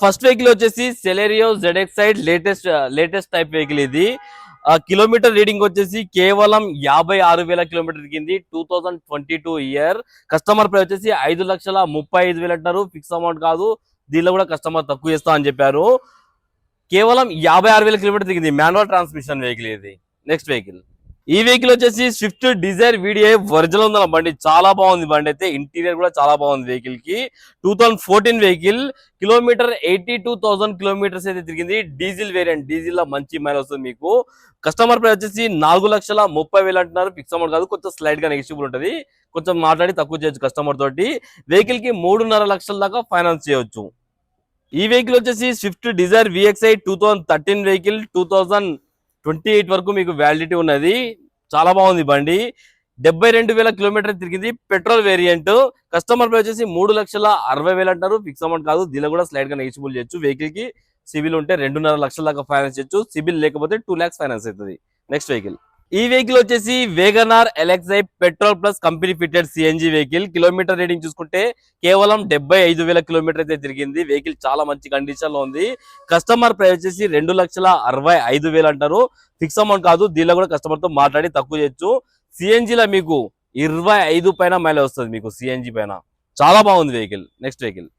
First vehicle వచ్చేసి Celerio ZX latest type vehicle ఇది. Kilometre reading వచ్చేసి కేవలం 56,000 కిలోమీటర్ తిరిగింది. 2022 ఇయర్. కస్టమర్ ప్రైస్ వచ్చేసి 5,35,000 అంటారు. ఫిక్స్ అమౌంట్ కాదు, దీనిలో కూడా కస్టమర్ తక్కువ చేస్తా అని చెప్పారు. కేవలం 56,000 కిలోమీటర్ తిరిగింది. మాన్యువల్ ట్రాన్స్మిషన్ వెహికల్ ఇది. నెక్స్ట్ వెహికల్, ఈ వెహికల్ వచ్చేసి స్విఫ్ట్ డిజైర్ VDI ఒరిజినల్ ఉందన్న బండి. చాలా బాగుంది బండి అయితే. ఇంటీరియర్ కూడా చాలా బాగుంది వెహికల్ కి. 2014 వెహికల్. కిలోమీటర్ 82,000 కిలోమీటర్స్ అయితే తిరిగింది. Diesel variant. డీజిల్ లో మంచి మైల్ వస్తుంది మీకు. కస్టమర్ ప్రైస్ వచ్చేసి 4,30,000 అంటున్నారు. ఫిక్స్ అమౌంట్ కాదు, కొంచెం స్లైడ్ గా నెగిషియబుల్ ఉంటుంది. కొంచెం మాట్లాడి తక్కువ చేయొచ్చు కస్టమర్ తోటి. వెహికల్ కి 3.5 లక్షల దాకా ఫైనాన్స్ చేయొచ్చు. ఈ వెహికల్ వచ్చేసి స్విఫ్ట్ డిజైర్ VXI 2013 వెహికల్. 2028 వరకు మీకు వ్యాలిడిటీ ఉన్నది. చాలా బాగుంది బండి. 72,000 కిలోమీటర్ తిరిగింది. Petrol variant. కస్టమర్ ప్రైస్ వచ్చేసి 3,60,000 అంటారు. ఫిక్స్ అమౌంట్ కాదు, దీనిలో కూడా స్లైడ్ గా నెగిషియబుల్ చేయొచ్చు. వెహికల్ కి సివిల్ ఉంటే 2.5 లక్షల దాకా ఫైనాన్స్ చేయొచ్చు. సివిల్ లేకపోతే 2 lakhs ఫైనాన్స్ అవుతుంది. నెక్స్ట్ వెహికల్, ఈ వెహికల్ వచ్చేసి WagonR LXI petrol plus company fitted CNG vehicle. Kilometre reading చూసుకుంటే కేవలం 75,000 కిలోమీటర్ అయితే తిరిగింది. వెహికల్ చాలా మంచి కండిషన్ లో ఉంది. కస్టమర్ ప్రైస్ వచ్చేసి 2,65,000 అంటారు. ఫిక్స్ అమౌంట్ కాదు, దీనిలో కూడా కస్టమర్ తో మాట్లాడి తక్కువ చేయొచ్చు. CNG లో మీకు 25 పైన మైలేజ్ వస్తుంది మీకు. CNG పైన చాలా బాగుంది వెహికల్. Next vehicle,